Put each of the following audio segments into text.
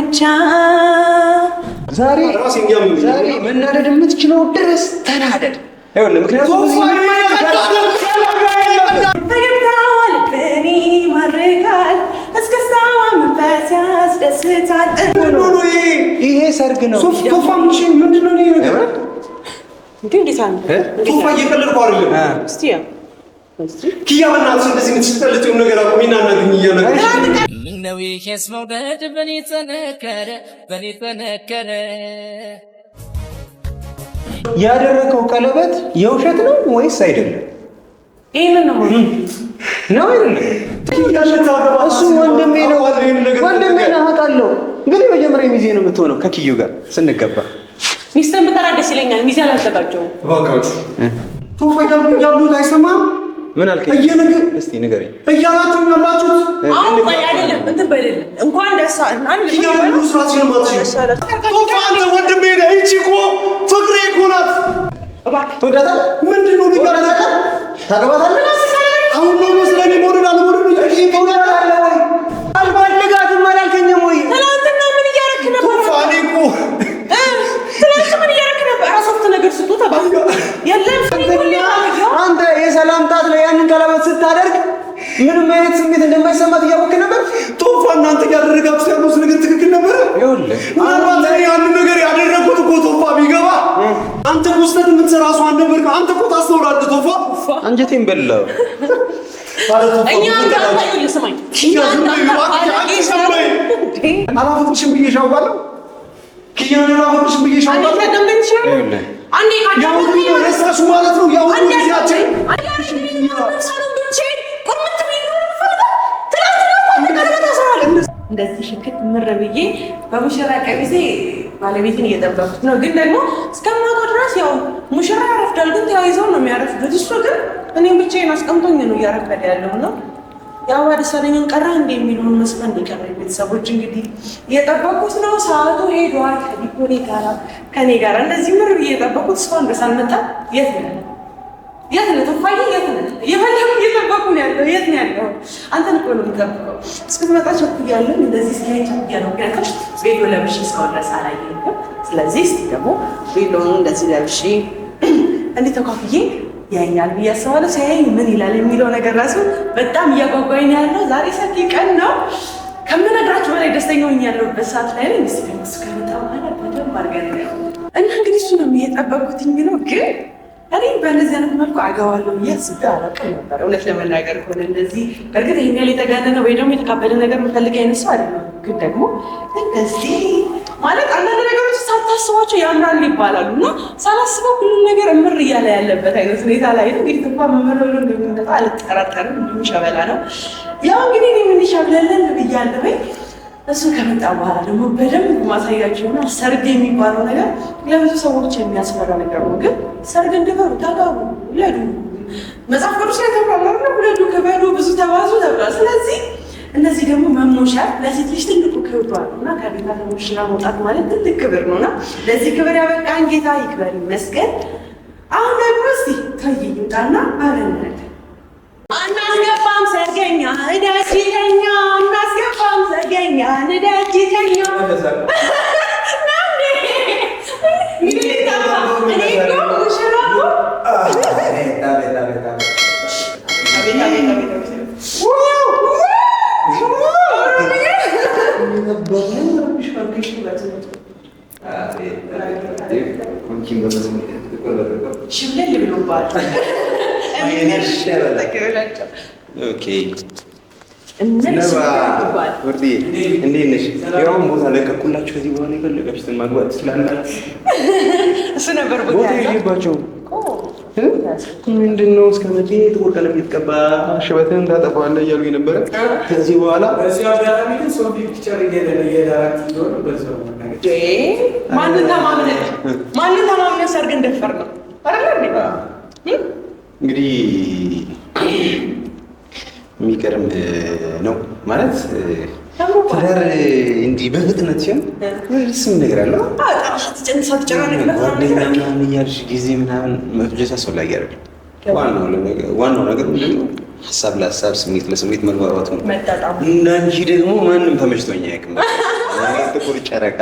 ብቻ ዛሬ መናደድ የምትችለው ድረስ ተናደድ። ይኸውልህ ምክንያቱም ፈገግታዋ ልብን ይማርካል፣ እስክስታዋ መንፈስ ያስደስታል። ይሄ ሰርግ ነው። ቶፋ ምንድን ነው ይሄ ነገር? እንዴት አለ ቶፋ እየቀለድኩ አይደለም። እስቲ ኪያ በእናትሽ እንደዚህ የምትስጠልጥው ነገር አቁሚና እናግኝ እያለች ምነው ይሄስ መውደድ በኔ ተነከረ ያደረከው ቀለበት የውሸት ነው ወይስ አይደለም? ይሄን ነው አይደለም? እሱ ወንድሜ ነው አውቃለሁ፣ ግን የመጀመሪያ ሚዜ ነው የምትሆነው ከኪዩ ጋር ስንገባ። ሚስተን ብጠራ ደስ ይለኛል። ሚዜ አላዘጋጀሁም። እባካችሁ ቶፋ ያሉት አይሰማም። ምን አልከኝ? እስቲ ንገረኝ። እያላችሁ ያላችሁት አሁን አይደለም እንትን በደል እንኳን ደስ አለን ያሉ ስራችን ማጥሽ ቶፋ አንተ ወንድሜ ነህ። እቺ እኮ ፍቅሬ እኮ ናት። እባክህ ትወዳታለህ? ምንድነው ሊቀራታ ታገባታለህ? አሁን ነው መስለኝ ሞራል አልሞራል ነው እሺ ትወዳታለህ ወይ? አልፈልጋትም አላልከኝም ወይ? ትናንትና ምን እያደረክ ነበር? ቶፋ እኔ እኮ ትናንትና ምን እያደረክ ነበር? አሶፍት ነገር ስጡት አባባ የለም አንተ የሰላም ጣት ላይ ያንን ቀለበት ስታደርግ ምንም አይነት ስሜት እንደማይሰማት እያወቅህ ነበር። ቶፋ እናንተ ያደረጋችሁት ያሉት ነገር ትክክል ነበር። ይኸውልህ ምናልባት ያንን ነገር ያደረኩት እኮ ቶፋ ቢገባ አንተ ውስጠት የምትሰራ ሰው አልነበርክም። አንተ እኮ ታስተውላለህ ቶፋ። አንጀቴን በላው። አላፈቅርሽም ብዬሽ አውቃለሁ። ኪያን አላፈቅርሽም ብዬሽ አውቃለሁ። አንዴ ካደረኩኝ ረሳሽ ማለት ነው። ያው ጊዜያችን እንደዚህ ሽክት ምር ብዬ በሙሽራ ቀሚሴ ባለቤትን እየጠበኩት ነው። ግን ደግሞ እስከማውቀው ድረስ ያው ሙሽራ ያረፍዳል፣ ግን ተያይዘው ነው የሚያረፍዱት። እሱ ግን እኔም ብቻዬን አስቀምጦኝ ነው እያረፈደ ያለው ነው። ያው ደሳለኝን ቀራ እንደ የሚሉን መስመን የቀረ ቤተሰቦች እንግዲህ እየጠበኩት ነው። ሰዓቱ ሄዷል። ከዲኮሬ ጋራ ከኔ ጋር እንደዚህ ምር ብዬ እየጠበኩት እስካሁን ድረስ አልመጣም። የት ነው ቶፋዬ? የት ነው እየፈለኩ እየጠበኩ ነው ያለው። የት ነው ያለው? አንተን እኮ ነው የምጠብቀው። እስክትመጣ ቸኩያለሁ። እንደዚህ እስኪ ቸኩያለሁ። ምክንያቱም ቤሎ ለብሼ እስካሁን ድረስ አላየሁም። ስለዚህ እስኪ ደግሞ ቤሎን እንደዚህ ለብሼ እንዲህ ተኳኩዬ ያኛል ብዬ አስባለሁ። ሲያየኝ ምን ይላል የሚለው ነገር ራሱ በጣም እያጓጓኝ ነው ያለው። ዛሬ ሰፊ ቀን ነው። ከምነግራችሁ በላይ ደስተኛ ሆኜ ያለሁበት ሰዓት ላይ ነኝ። እስኪ ደግሞ እስከመጣ በኋላ በደንብ አድርገን እና እንግዲህ እሱ ነው እየጠበኩት የሚለው ግን እኔ በእነዚህ አይነት መልኩ አገባለሁ ብዬ አስቤ አላውቅም ነበር። እውነት ለመናገር ከሆነ እንደዚህ በእርግጥ ይሄን ያህል የተጋነነ ወይ ደግሞ የተካበደ ነገር የምፈልግ አይነት ሰው አይደለም። ግን ደግሞ እንደዚህ ማለት አንዳንድ ነገሮች ሳታስባቸው ያምራሉ ይባላሉ እና ሳላስበው ሁሉም ነገር እምር እያለ ያለበት አይነት ሁኔታ ላይ ነው። እንግዲህ እንኳን መመረሉ እንደሚመጣ አልጠራጠርም። እንዲሁም ሸበላ ነው። ያው እንግዲህ እኔ ምን ይሻብለልን ብያለሁኝ። እሱ ከመጣ በኋላ ደግሞ በደንብ ማሳያቸው ይሆናል። ሰርግ የሚባለው ነገር ለብዙ ሰዎች የሚያስፈራ ነገር ነው። ግን ሰርግ እንድበሩ ታጋቡ፣ ውለዱ። መጽሐፍ ቅዱስ ላይ ተብሏል፣ ውለዱ፣ ክበዱ፣ ብዙ ተባዙ ተብሏል። ስለዚህ እነዚህ ደግሞ መሞሻል ለሴት ልጅ ትልቁ ክብሯ ነው እና ከቤታ ተሞሽራ መውጣት ማለት ትልቅ ክብር ነው እና ለዚህ ክብር ያበቃን ጌታ ይክበር ይመስገን። አሁን ደግሞ እስቲ ታየ ይውጣና አረናል አናስገባም ሰርገኛ እደጅ ይተኛ፣ አናስገባም ሰርገኛ እደጅ ይተኛ። ሽብለል ብሎባል። እንዴት ነሽ? ያውን ቦታ ለቀቁላችሁ። ከዚህ በኋላ የፈለጋችሁትን ማግባት ትችላላችሁ። እሱ ነበር ቦታ ይባቸው ምንድን ነው እስከ መቼ ጥቁር ቀለም እየተቀባ ሽበትን ታጠፋዋለህ እያሉ የነበረ ከዚህ በኋላ ማንን ተማምነህ ሰርግ እንደፈር ነው እንግዲህ የሚገርም ነው ማለት ትዳር እንዲህ በፍጥነት ሲሆን ስም ነገር አለው። ጓደኛ ምናምን እያልሽ ጊዜ ምናምን መፍጀት አስፈላጊ አይደለም። ዋናው ነገር ምንድን ነው? ሀሳብ ለሀሳብ ስሜት ለስሜት መግባባት ነው። እና እንጂ ደግሞ ማንም ተመችቶኝ አያውቅም። ጥቁር ጨረቃ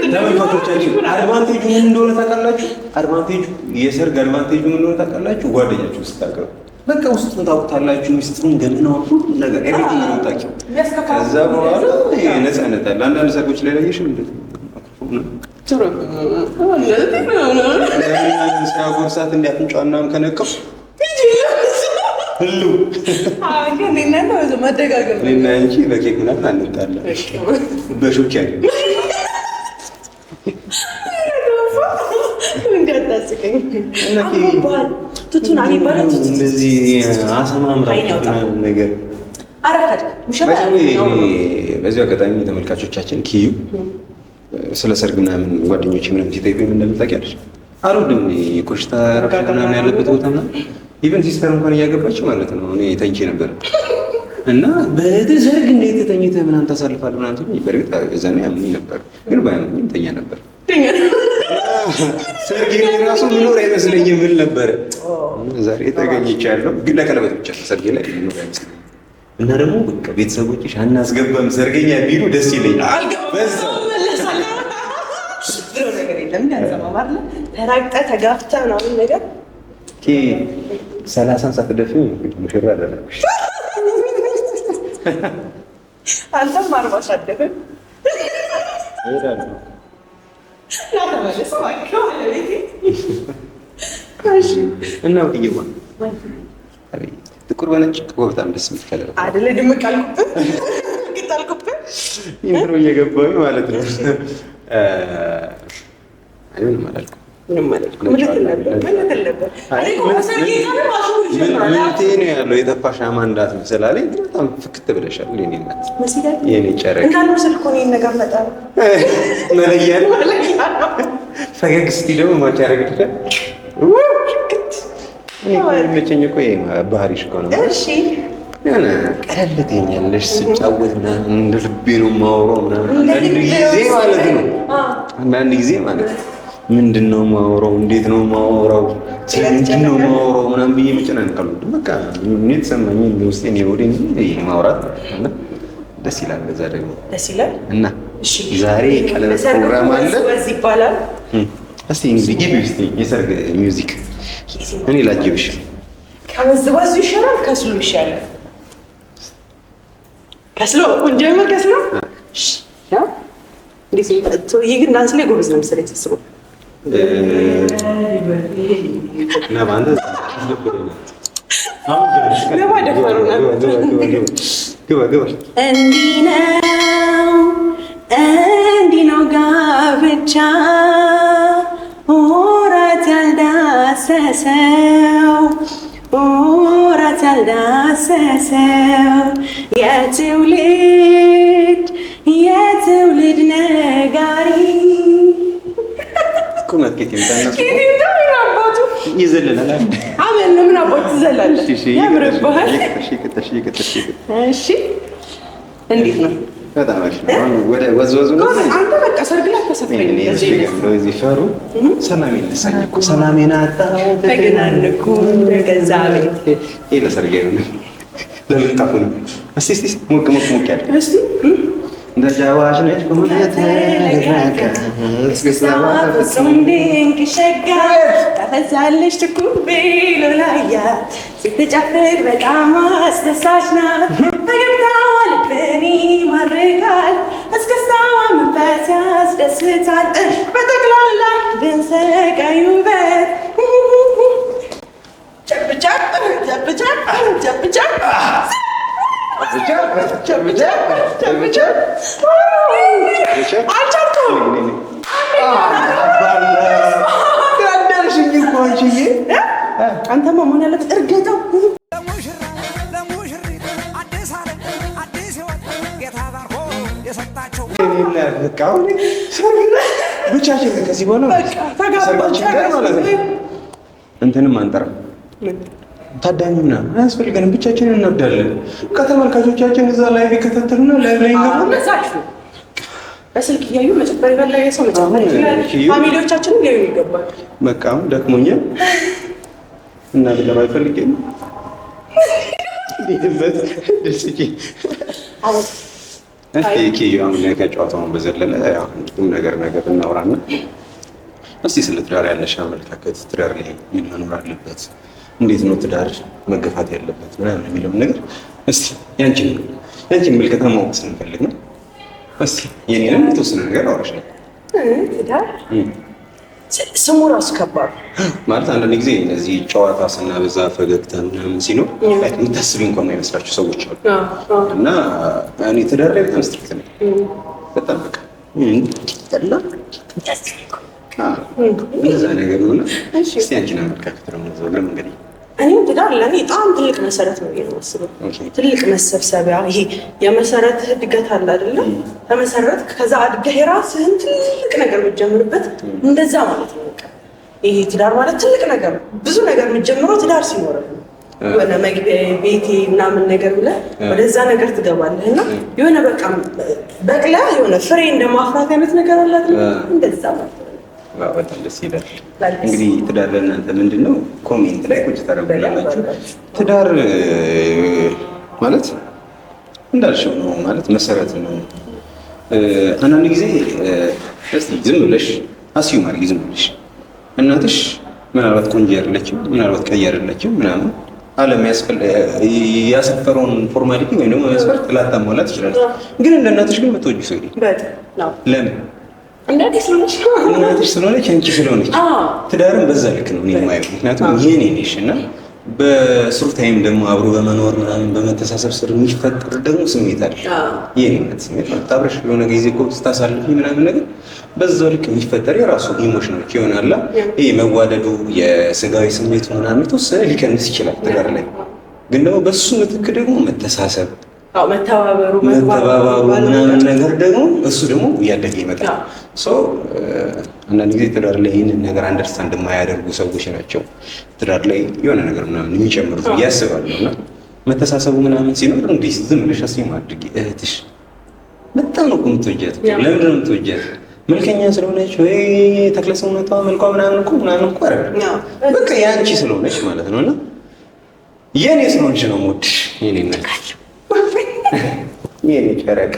ተመልካቾቻችን አድቫንቴጁ ምን እንደሆነ ታውቃላችሁ? አድቫንቴጁ የሰርግ አድቫንቴጁ ምን እንደሆነ ታውቃላችሁ? ጓደኛችሁ ስታቀሩ በቃ ውስጡን ታውቁታላችሁ። ሚስጥሩን ገምነው ነገር ኤቭሪቲንግ ነው ታውቂው። ከዛ በኋላ ነፃነት አለ። አንዳንድ ሰርጎች ላይ ላየሽ ምንድን ሲያጎርሳት እንዲያፍንጫና ከነቀው ሁሉ እኔና አንቺ በኬክ ምናምን አንጣለን በሹክ ያለ እንደዚህ አሰማምራ ነገር በዚህ አጋጣሚ ተመልካቾቻችን ኪዩ ስለ ሰርግ ምናምን ጓደኞቼ ምናምን ሲጠይቁኝ ምን እንደምታውቂያለሽ? አልወድም የኮሽታ ረብሻ ምናምን ያለበት ቦታ ምናምን ኢቨን ሲስተር እንኳን እያገባች ማለት ነው። እኔ ተኝቼ ነበር እና በሰርግ እንዴት ተኝተህ ምናምን ታሳልፋለህ ምናምን ትሉኝ። በእርግጥ እዛኔ ያምኑኝ ነበር፣ ግን ባያምኑኝም ተኛ ነበር። ሰርግ ራሱ ምኖር አይመስለኝም ምን ነበር። ዛሬ ተገኝቻለሁ፣ ግን ለቀለበት ብቻ ሰርጌ ላይ ምኖር አይመስለኝም። እና ደግሞ በቃ ቤተሰቦችሽ አናስገባም ሰርገኛ ቢሉ ደስ ይለኛል። ተራግጠህ ተጋፍተህ ምናምን ነገር 30 ሳትደፍኝ ሙሽራ አደረግሽ። አንተም 40 ሳትደፍኝ እና ወዲየዋ ጥቁር በነጭ በጣም ደስ የሚል ከለር አይደለ? ድምቅ አልኩብህ ኢንትሮ እየገባሁኝ ማለት ነው። ምንም አላልኩም። ምንቴ ነው ያለው የጠፋ ሻማ እንዳትመስል አለኝ። በጣም ፍክት ብለሻል የእኔ እናት የእኔ ጨረቃ መለያ ነው። ፈገግ እስኪ ደግሞ ማች ያደረግልሻል። የሚመቸኝ እኮ ባህሪሽ እኮ ነው። የሆነ ቀለል ትይኛለሽ ስጫወት ምናምን እንደ ልቤ ነው የማወራው ምናምን። አንዳንድ ጊዜ ማለት ነው ምንድን ነው የማወራው፣ እንዴት ነው የማወራው፣ ስለምንድን ነው የማወራው ምናምን ብዬ መጨናነቅ አልወድም። በቃ እኔ የተሰማኝን ውስጤን የወዴን ማውራት ደስ ይላል። በዛ ደግሞ ደስ ይላል እና ዛሬ ቀለበት ፕሮግራም አለ ይባላል። እስቲ እንግዲህ ግቢ ውስጥ የሰርግ ሚውዚክ እኔ ላጅብሽ። ከመዝባዙ ይሻላል ከስሎ ይሻላል? ከስሎ እንጀምር። ከስሎ እንዴት ነው? ይሄ ግን ዳንስ ላይ ጎበዝ ነው መሰለኝ ተስበው እንዲህ ነው ጋብቻ ወራት ያልዳሰሰው ወራት ያልዳሰሰው የትውልድ ነጋሪ ቁመት ይዘለላል። አሜን ነው። ምን አባቱ ትዘላለህ? ያምርብሃል። እሺ እንዴት ነው? በጣም አሪፍ ነው። ወደ ወዝወዙ ነው። አንተ በቃ ሰርግ ላይ ተሰፈኝ እዚህ ፈሩ ሰላሜን ነሳኝ እኮ ሰላሜን አጣሁ ተገናነኩ በገዛ ቤት። ይሄ ለሰርጌ ነው። ለምን ታፉ ነው? እስቲ ሞቅ ያለ እስቲ እንደጃዋሽ ነች በእውነት ረጋ እስክስታዋ ፍጹም ድንቅ ሸጋ ታፈዛለች ትኩቤ ሎላያ ስትጨፍር በጣም አስደሳች ናት። ፈገግታዋ ልብን ይማርካል፣ እስክስታዋ መንፈስ ያስደስታል። በጠቅላላ ብንሰቃይ ውበት ጨብጨብ ጨብጨብ ጨብጨብ አንተማ መሆን ያለበት እርገጠው ብቻችን ከዚህ በኋላ ሰርጋችን ጋር ማለት ነው እንትንም አንጠራም ታዳሚ ምናምን አያስፈልገንም። ብቻችንን እንወዳለን። ከተመልካቾቻችን እዛ ላይ ቢከታተሉና ላይ ይገባሉ። በስልክ እያዩ መጨፈር የፈለገ ሰው መጨፈር ይችላል። ፋሚሊዎቻችንን ሊያዩ ይገባል። በቃ ደክሞኛል እና ለማይፈልግ እስኪ አሁን ከጨዋታውን በዘለለ ቁም ነገር እናውራና እስቲ ስለ ትዳር ያለሽ አመለካከት፣ ትዳር ላይ ምን መኖር አለበት፣ እንዴት ነው ትዳር መገፋት ያለበት ምናምን የሚለውን ነገር እስቲ ያንቺን ምልከታ ማወቅ ስንፈልግ ነው። እስቲ የኔንም የተወሰነ ነገር አውራሽ ነው። ትዳር ስሙ ራሱ ከባድ ማለት አንዳንድ ጊዜ እነዚህ ጨዋታ ስናበዛ ፈገግታ ምናምን ሲኖር የምታስቢ እንኳን የማይመስላቸው ሰዎች አሉ። እና እኔ ትዳር ላይ በጣም ስትሪክት ነኝ። በጣም በቃ እንደዛ ነገር ነው። እስቲ አንቺን አመለካከት ነው እንግዲህ እኔም ትዳር ለእኔ በጣም ትልቅ መሰረት ነው የማስበው። ትልቅ መሰብሰቢያ፣ ይሄ የመሰረት እድገት አለ አይደለም? ተመሰረት ከዛ አድገህ የራስህን ትልቅ ነገር የምትጀምርበት እንደዛ ማለት ነው። ይሄ ትዳር ማለት ትልቅ ነገር ነው። ብዙ ነገር የምትጀምረው ትዳር ሲኖርህ ነው። የሆነ መግቢያ ቤቴ ምናምን ነገር ብለህ ወደዛ ነገር ትገባለህ እና የሆነ በቃ በቅለህ የሆነ ፍሬ እንደማፍራት አይነት ነገር አለ አይደል? እንደዛ ማለት ነው። በጣም ደስ ይላል። እንግዲህ ትዳር ለእናንተ ምንድን ነው? ኮሜንት ላይ ቁጭ ታደርጉላላችሁ። ትዳር ማለት እንዳልሽው ነው ማለት መሰረት ነው። አንዳንድ ጊዜ እስቲ ዝም ብለሽ አስዩም አድርጊ። ዝም ብለሽ እናትሽ ምናልባት ቆንጆ አይደለችም፣ ምናልባት ቀይ አይደለችም ምናምን ዓለም ያሰፈረውን ፎርማሊቲ ወይም ደግሞ መስፈርት ላታሟላ ትችላለች። ግን እንደ እናትሽ ግን የምትወጂው ሰው የለም። ለምን? እናትሽ ስለሆነች አንቺ ስለሆነች። ትዳርም በዛ ልክ ነው እኔ የማየው። ምክንያቱም የኔ ነሽ እና በስሩ ታይም ደግሞ አብሮ በመኖር ምናምን በመተሳሰብ ስር የሚፈጠር ደግሞ ስሜት አለ። የኔነት ስሜት ማለት አብረሽ የሆነ ጊዜ እኮ ስታሳልፊ ምናምን ነገር በዛው ልክ የሚፈጠር የራሱ ኢሞሽኖች ይሆናል። ይሄ መዋደዱ የስጋዊ ስሜቱ ምናምን የተወሰነ ሊቀንስ ይችላል ትዳር ላይ። ግን ደግሞ በሱ ምትክ ደግሞ መተሳሰብ፣ መተባበሩ ምናምን ነገር ደግሞ እሱ ደግሞ እያደገ ይመጣል። አንዳንድ ጊዜ ትዳር ላይ ይህንን ነገር አንደርስታንድ የማያደርጉ ሰዎች ናቸው ትዳር ላይ የሆነ ነገር ምናምን የሚጨምሩት ብዬ አስባለሁ። እና መተሳሰቡ ምናምን ሲኖር እንዲህ ዝም ብለሽ አስቢው አድርጊ። እህትሽ በጣም ነው እኮ የምትወጃት። ለምንድን ነው የምትወጃት? መልከኛ ስለሆነች ወይ ተክለ ሰውነቷ መልኳ ምናምን እኮ አይደለም፣ በቃ የአንቺ ስለሆነች ማለት ነው። እና የኔ ስለሆነች ነው የምወድሽ። የኔ ነገር የኔ ጨረቃ፣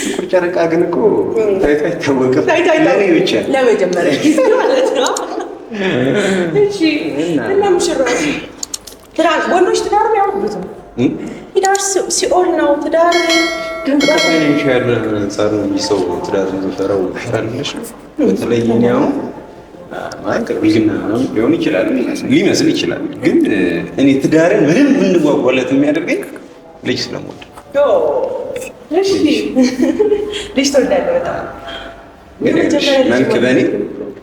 ጥቁር ጨረቃ ግን እኮ ታይቶ አይታወቅም። ለእኔ ብቻ ለመጀመሪያ ጊዜ ማለት ነው። እሺ። እና ሙሽራው ትዳር ወንዶች ትዳር ያውቁትም ትዳር ሲኦል ነው። ትዳር ፋይናንሻል አንጻር ነው እንጂ ሰው ትዳር የሚፈራው ይፈራልሽ። በተለይ እኔ አሁን ማለት ብልግና ሊሆን ይችላል ሊመስል ይችላል፣ ግን እኔ ትዳርን ምንም እንድጓጓለት የሚያደርገኝ ልጅ ስለምወድ። እሺ ልጅ ትወዳለህ በጣም። መልክ በእኔ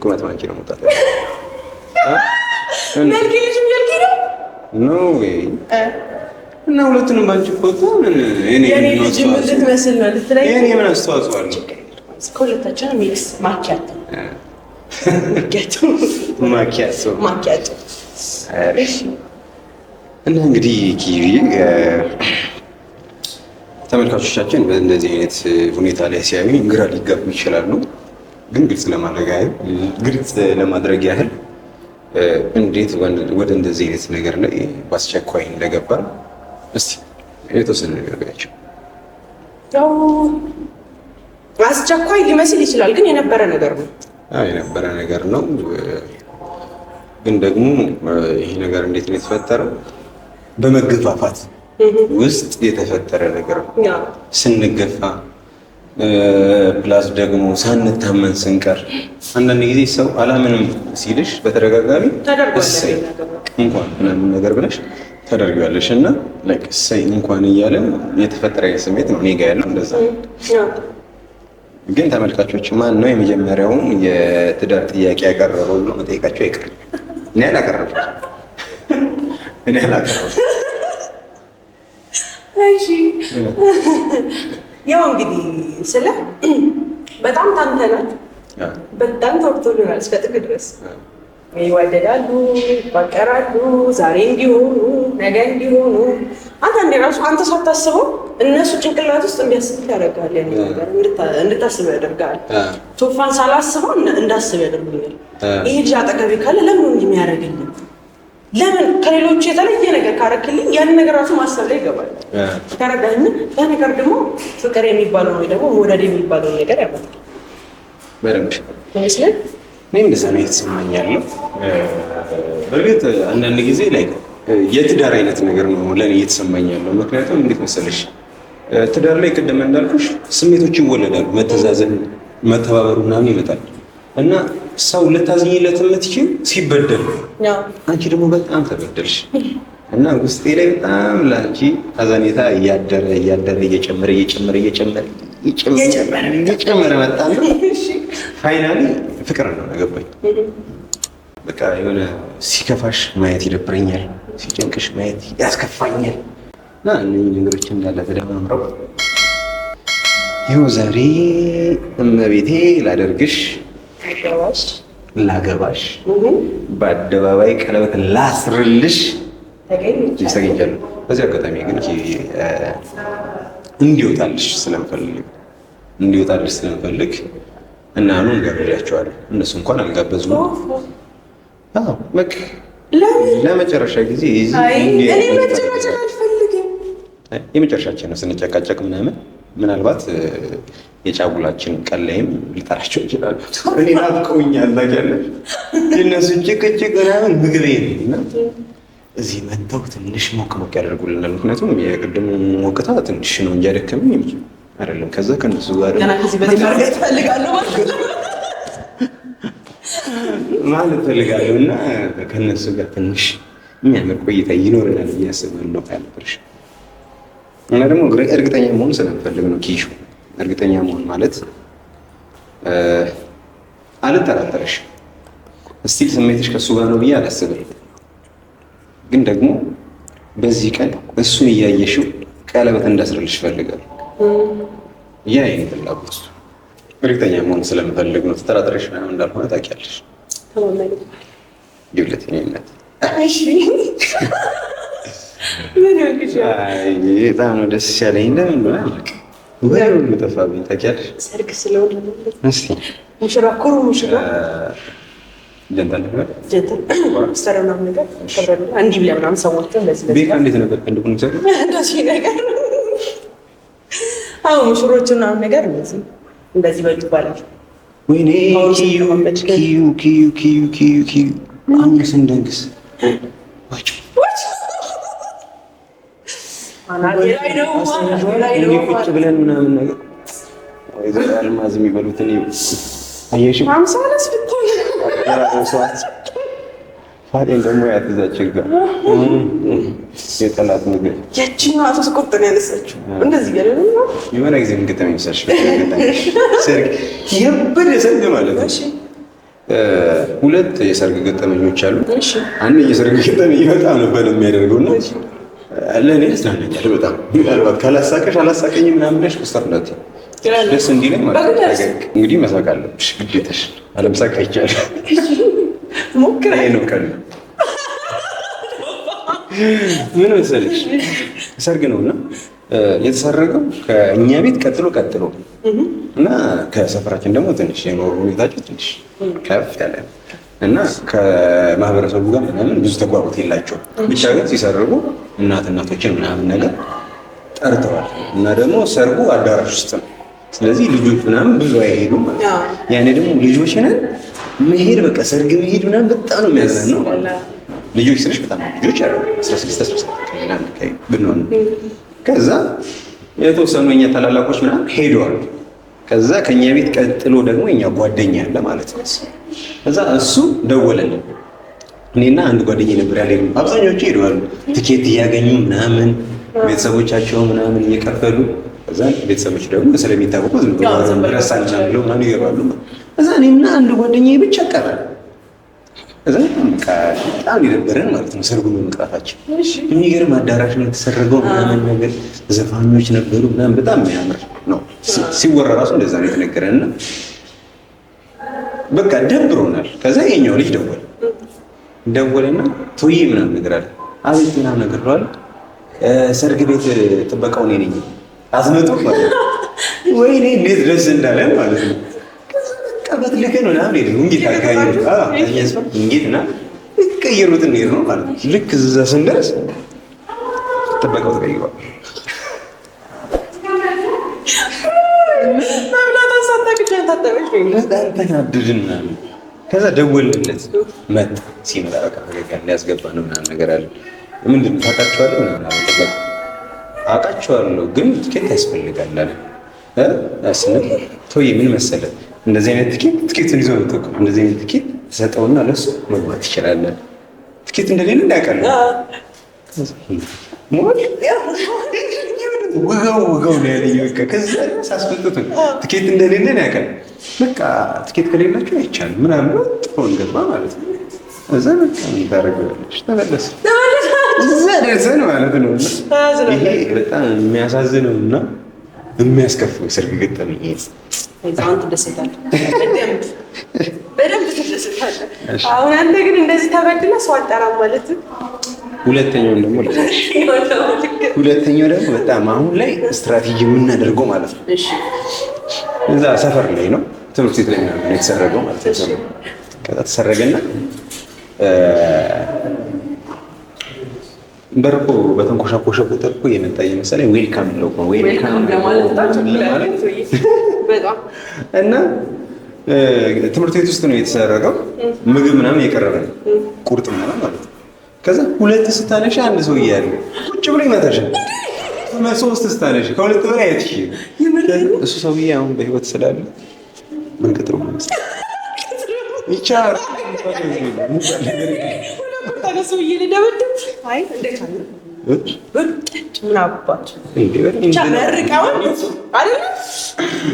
ቁመት ባንቺ ነው መውጣት። መልክ ልጅ መልክ ነው ኖ ዌይ እና ሁለቱንም ባንቺ ፎቶ ምን እኔ ልጅ የምትመስል ነው ልትለኝ። እኔ ምን አስተዋጽኦ አለው? ከሁለታችንም ሚክስ ማኪያቶ ማኪያቶ። እሺ። እና እንግዲህ ኪዊ ተመልካቾቻችን በእንደዚህ አይነት ሁኔታ ላይ ሲያዩ ግራ ሊጋቡ ይችላሉ። ግን ግልጽ ለማድረግ ያህል እንዴት ወደ እንደዚህ አይነት ነገር ላይ በአስቸኳይ እንደገባ እስቲ የተወሰነ ነገር ብያቸው። ያው አስቸኳይ ሊመስል ይችላል፣ ግን የነበረ ነገር ነው። የነበረ ነገር ነው። ግን ደግሞ ይሄ ነገር እንዴት ነው የተፈጠረው? በመገፋፋት ውስጥ የተፈጠረ ነገር ነው። ስንገፋ ፕላስ ደግሞ ሳንታመን ስንቀር አንዳንድ ጊዜ ሰው አላምንም ሲልሽ በተደጋጋሚ እሰይ እንኳን ምናምን ነገር ብለሽ ታደርጊዋለሽ እና እሰይ እንኳን እያለን የተፈጠረ ስሜት ነው እኔ ጋ ያለው እንደዛ። ግን ተመልካቾች ማን ነው የመጀመሪያውን የትዳር ጥያቄ ያቀረበው ብሎ መጠየቃቸው አይቀርም። እኔ አላቀረብኩም። እሺ ያው እንግዲህ ስለ በጣም ታንተናል፣ በጣም ተወርቶልናል እስከ ጥግ ድረስ ይዋደዳሉ፣ ይፋቀራሉ፣ ዛሬ እንዲሆኑ ነገ እንዲሆኑ። አንተ ራሱ አንተ ሳታስበው እነሱ ጭንቅላት ውስጥ እንዲያስብ ያደርጋል። ያን ነገር እንድታስብ ያደርጋል። ቶፋን ሳላስበው እንዳስብ ያደርጉኛል። ይሄ ልጅ አጠገቤ ካለ ለምን እንዲህ የሚያደርግልኝ? ለምን ከሌሎቹ የተለየ ነገር ካረክልኝ ያን ነገር ራሱ ማሰብ ላይ ይገባል። ተረዳኝ። ያ ነገር ደግሞ ፍቅር የሚባለው ወይ ደግሞ መውደድ የሚባለው ነገር ያመጣል። በደንብ ይመስላል። እኔም እንደዛ ነው የተሰማኝ ያለው። በእርግጥ አንዳንድ ጊዜ ላይ የትዳር አይነት ነገር ነው ለእኔ እየተሰማኝ ያለው። ምክንያቱም እንዴት መሰለሽ ትዳር ላይ ቅድም እንዳልኩሽ ስሜቶች ይወለዳሉ። መተዛዘን፣ መተባበሩ ምናምን ይመጣል እና ሰው ልታዝኝለት የምትችል ሲበደል፣ አንቺ ደግሞ በጣም ተበደልሽ እና ውስጤ ላይ በጣም ለአንቺ ሀዘኔታ እያደረ እየጨመረ መጣ። ፋይናሊ ፍቅር ነው አገባኝ። በቃ የሆነ ሲከፋሽ ማየት ይደብረኛል፣ ሲጨንቅሽ ማየት ያስከፋኛል እና እነዚህ ነገሮች እንዳለ ተደማምረው ይኸው ዛሬ እመቤቴ ላደርግሽ ላገባሽ በአደባባይ ቀለበት ላስርልሽ ተገኝቻለሁ። በዚህ አጋጣሚ ግን እንዲወጣልሽ ስለምፈልግ እና ኑ እንጋብዣቸዋለሁ። እነሱ እንኳን አልጋበዙም። በቃ ለመጨረሻ ጊዜ የመጨረሻችን ነው ስንጨቃጨቅ ምናምን ምናልባት የጫጉላችን ቀን ላይም ሊጠራቸው ይችላሉ። እኔ ናፍቀውኛል ታውቂያለሽ። የእነሱ ጭቅጭቅ ምናምን ምግቤ ነው እና እዚህ መጥተው ትንሽ ሞቅ ያደርጉልናል። ምክንያቱም የቅድሙ ሞቅታ ትንሽ ነው እንጂ አደከመኝ አይደለም። ከዛ ከእነሱ ጋር ማለት ፈልጋለሁ እና ከእነሱ ጋር ትንሽ የሚያምር ቆይታ ይኖረናል ብዬ አስባለሁ። ያልበርሽ እና ደግሞ እርግጠኛ መሆን ስለምፈልግ ነው ኪሹ። እርግጠኛ መሆን ማለት አልጠራጠርሽ እስቲል ስሜትሽ ከእሱ ጋር ነው ብዬ አላስብም። ግን ደግሞ በዚህ ቀን እሱን እያየሽው ቀለበት እንዳስርልሽ እፈልጋለሁ። ያ የኔ ፍላጎት እርግጠኛ መሆን ስለምፈልግ ነው። ተጠራጥረሽ ምናምን እንዳልሆነ ታውቂያለሽ። ይኸውልህ የእኔ እናት በጣም ነው ደስ ያለኝ። ለምን ሁሉ ጠፋብኝ ታውቂያለሽ። ሰርግ ስለሆነ እስኪ ሙሽራ ኩሩ ሙሽራ ጀንተል ነገር እንዲህ ብለህ ምናምን ሰዎችን ቤካ እንዴት ነበር ከእንድኩን ሰ እንደዚህ ነገር አሁን ሙሽሮች ምናምን ነገር እንደዚህ በሉ ይባላል። ወይኔ ኪዩ አሁን ስንደንግስ ቁጭ ብለን ምናምን ነገር አልማዝ የሚበሉትን አየሽም ፋዴን ደግሞ ያትዛችን ጋር የጠላት ምግብ ያቺን አቶ ስቆርጥ ነው ያነሳችው። እንደዚህ ገለ የሆነ ጊዜ ምን ገጠመኝ መሰለሽ? ሰርግ የበደ ሰርግ ማለት ነው። ሁለት የሰርግ ገጠመኞች አሉ። አንድ የሰርግ ገጠመኝ በጣም ነበር የሚያደርገው እና ለእኔ ያዝናናኛል በጣም። ምናልባት ካላሳቀሽ አላሳቀኝ ምናምን ብለሽ ክስተርነት ደስ እንዲለኝ ማለት ነው። እንግዲህ መሳቅ አለብሽ ግዴታሽ። አለመሳቅ አይቻልም። ሞክረኝ ነው ቀን ምን መሰለሽ ሰርግ ነውና የተሰረገው ከእኛ ቤት ቀጥሎ እና ከሰፈራችን ደግሞ ትንሽ የኖሩ ሁኔታቸው ትንሽ ከፍ ያለ እና ከማህበረሰቡ ጋር ምናምን ብዙ ተግባቦት የላቸውም። ብቻ ግን ሲሰርጉ እናቶችን ምናምን ነገር ጠርተዋል እና ደግሞ ሰርጉ አዳራሽ ውስጥ ነው። ስለዚህ ልጆች ምናምን ብዙ አይሄዱም ማለት ነው። ያኔ ደግሞ ልጆች ነን መሄድ በቃ ሰርግ መሄድ ምናምን በጣም ነው የሚያዝናናው ማለት ነው። ልጆች ስልሽ በጣም ልጆች አሉ 16 ምናምን ብንሆን ከዛ የተወሰኑ የኛ ታላላቆች ምናምን ሄደዋል። ከዛ ከኛ ቤት ቀጥሎ ደግሞ የኛ ጓደኛ አለ ማለት ነው። ከዛ እሱ ደወለልን። እኔና አንድ ጓደኛ ነበር ያለኝ። አብዛኞቹ ሄደዋል ትኬት እያገኙ ምናምን ቤተሰቦቻቸው ምናምን እየከፈሉ ከዛ ቤተሰቦች ደግሞ ስለሚታወቁ ዝም ብሎ ረሳን ብለው ምናምን ይገባሉ። ከዛ እኔና አንድ ጓደኛዬ ብቻ ቀረ። ከዛ በጣም ይደበረን ማለት ነው ሰርጉን በመቅረታችን። የሚገርም አዳራሽ ነው የተሰረገው ምናምን ነገር ዘፋኞች ነበሩ ምናምን በጣም የሚያምር ነው። ሲወራ ራሱ እንደዛ ነው የተነገረንና በቃ ደብሮናል። ከዛ የኛው ልጅ ደወለና ቶዬ ምናምን ነገር አለ። አቤት ምናምን ነገር ብሏል። ሰርግ ቤት ጥበቃው እኔ ነኝ አዝመጡ ማለት ነው። ወይኔ እንዴት ደስ እንዳለ ማለት ነው። ቀበት ልከ ነው ምናምን ሄደ እንዴት አጋኝ እንዴት ና በቃ ሊቀይሩት እንሄድ ነው ማለት ነው። ልክ እዛ ስንደርስ ጥበቃው ተቀይሯል። በጣም ተናደድን ምናምን። ከዛ ደወልንለት መጣ። ሲመጣ በቃ ፈገግ ሊያስገባ ነው ምናምን ነገር አለ። ምንድን ነው ታውቃቸዋለህ ምናምን አለ ጥበቃ። አውቃቸዋለሁ ግን ትኬት ያስፈልጋል አለ። ስንል ተውዬ ምን መሰለህ እንደዚህ አይነት ትኬቱን ይዞ ነው ተቆ እንደዚህ አይነት ትኬት ተሰጠውና ለሱ መግባት ይችላል። ትኬት እንደሌለ እንዳያውቃል ሞል ወጋው ነው ያለኝ። በቃ ከዛ ሳስፈልጡት ትኬት እንደሌለ ነው ያውቃል። በቃ ትኬት ከሌላችሁ አይቻልም ምናምን ነው ጥፎን ገባ ማለት ነው። እዛ በቃ ምን ታደርጊያለሽ ተመለስ እዛ ደርሰን ማለት ነው። ይሄ በጣም የሚያሳዝነው እና የሚያስከፋው ሰርግ ገጠመኝ ይሄ። አንተ ትደሰታለህ፣ በደንብ ትደሰታለህ። አሁን አንተ ግን እንደዚህ ተበድለህ ሰው አልጠራም ማለት ነው። ሁለተኛው ደግሞ በጣም አሁን ላይ ስትራቴጂ የምናደርገው ማለት ነው። እሺ እዛ ሰፈር ላይ ነው ትምህርት ቤት ላይ ነው የተሰረገው ማለት ነው። ከዛ ተሰረገና በርቆ በተንኮሻኮሸ ቁጥር እኮ የመጣ የመሰለኝ ዌልካም ነው እኮ ዌልካም ለማለት በጣም እና ትምህርት ቤት ውስጥ ነው የተሰረገው። ምግብ ምናምን የቀረበ ነው ቁርጥ ምናምን ማለት ነው። ከዛ ሁለት ስታነሽ አንድ ሰው እያለ ቁጭ ብሎ ይመታሻል። ሶስት ስታነሽ ከሁለት በላይ አይተሽ እሱ ሰውዬ አሁን በህይወት ስላለ ምን ቀጥሮ ነው ይቻላል ታነሱ ይልደብድብ አይ እንዴት አለ ምን አባቱ ቻመርቃው አይደል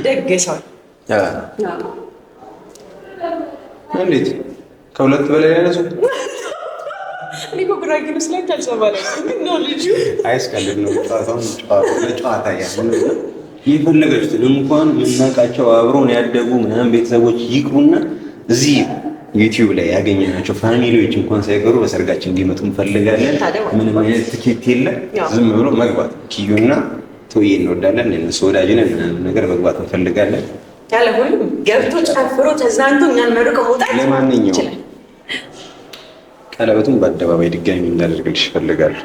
ደግሰው እንዴት ከሁለት በላይ ያነሱ እኔ ጉራጌ መስለኝ ካልሰማለ ነው ልጁ አይስቀልድ ነው ጨዋታ ያለው የፈለገችትን እንኳን የምናውቃቸው አብረውን ያደጉ ምናምን ቤተሰቦች ይቅሩና እዚህ ዩቲዩብ ላይ ያገኘናቸው ፋሚሊዎች እንኳን ሳይቀሩ በሰርጋችን እንዲመጡ እንፈልጋለን። ምንም አይነት ትኬት የለም፣ ዝም ብሎ መግባት። ኪዩና ቶዬ እንወዳለን፣ እነሱ ወዳጅ ነን ምናምን ነገር መግባት እንፈልጋለን። ያለ ሁሉም ገብቶ ጨፍሮ ተዝናንቶ እኛን መርቆ መውጣት። ለማንኛውም ቀለበቱን በአደባባይ ድጋሚ እንዳደርግልሽ እፈልጋለሁ።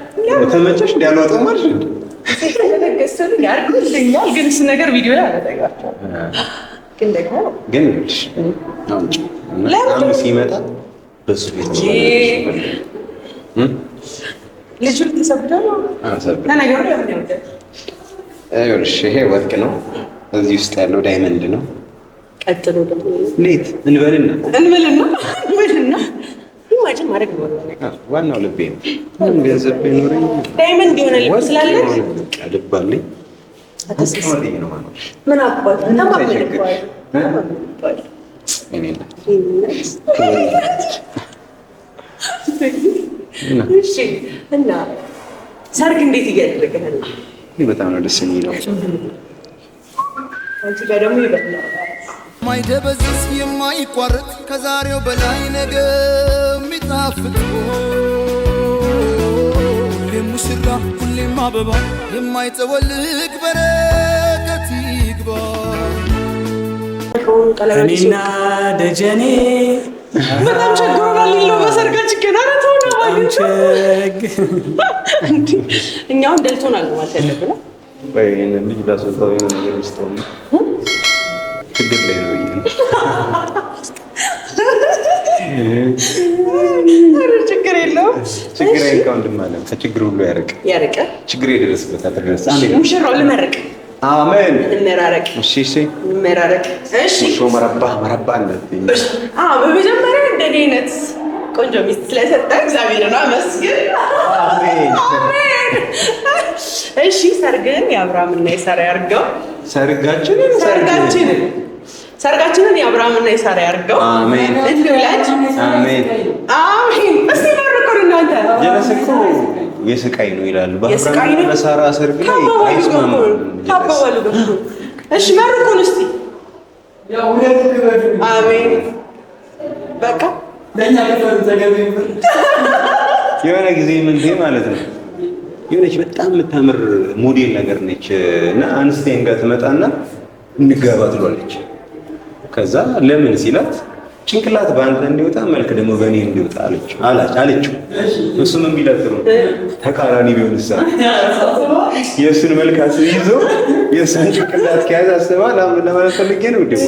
ተመቸሽ? እንዲያልወጣው ማለት ነው ተደገሰሉ ያርጉልኛል። ግን እሱ ነገር ቪዲዮ ላይ አላደርጋቸውም። ግን ደግሞ ግን ልሽ አሁን ሲመጣ በሱ ቤት ልጁ ተሰብደው ለነገሩ ለምን ይወጣል? አይውልሽ ይሄ ወርቅ ነው። እዚህ ውስጥ ያለው ዳይመንድ ነው። ቀጥሎ ደግሞ ሌት እንበልና ኢማጂን ማድረግ ነው ዋናው ልቤ ነው። ምን ገንዘብ ቢኖረኝ ዳይመንድ የሆነ ልብ ስላለ ልብ አለኝ። አተስማለኝ ነው ማለት ምን አባቱ ተማምነው እሺ እና ሰርግ እንዴት እያደረግህ ነው? በጣም ነው ደስ የሚለው። አንቺ ጋር ደግሞ ይበላል ማይደበዝዝ የማይቋረጥ ከዛሬው በላይ ነገ የሚጣፍጥ ሁሌም ሙሽራ ሁሌም አበባ የማይጠወልግ በረከት ይግባ። እኔና ደጀኔ በጣም ቸግሮናል። ሌላው በሰርጋችን ገና እኛውን ደልቶናል ማለት ያለብን ወይ ልጅ ላስወጣው የሆነ ነገር ውስጥ ነው ችግር ላይ ነው ችግር የለውም። ችግር አይንካ ወንድም አለ ከችግር ሁሉ ያርቅ ችግር የደረስበት አትደረስ። ሙሽራው ልመርቅ። አሜን። እንመራረቅ። እሺ እንመራረቅ። እሺ መረባ አለት በመጀመሪያ እንደኔ አይነት ቆንጆ ሚስት ስለሰጠ እግዚአብሔርን አመስግን። አሜን። እሺ ሰርግን የአብርሃምና የሳራ ያርገው። ሰርጋችንን የአብርሃምና የሳራ ያርገው። አሜን። እንውላድ። አሜን። አሜን። እስቲ መርቁን እናንተ። ጀለሰኮ የስቃይ ነው ይላሉ። የስቃይ ነው በሳራ ሰርግ ላይ አይስማሙ። ታባባሉ ገቡ። እሺ መርቁን እስቲ። አሜን። በቃ የሆነ ጊዜ ምን ማለት ነው የሆነች በጣም የምታምር ሞዴል ነገር ነች እና አንስቴን ጋር ትመጣና እንጋባ ትሏለች። ከዛ ለምን ሲላት ጭንቅላት በአንተ እንዲወጣ መልክ ደግሞ በእኔ እንዲወጣ አለችው። እሱም የሚለጥሩ ተቃራኒ ቢሆንሳ የእሱን መልክ ይዞ የእሱን ጭንቅላት ከያዘ አስባ ለማለት ፈልጌ ነው። ደግሞ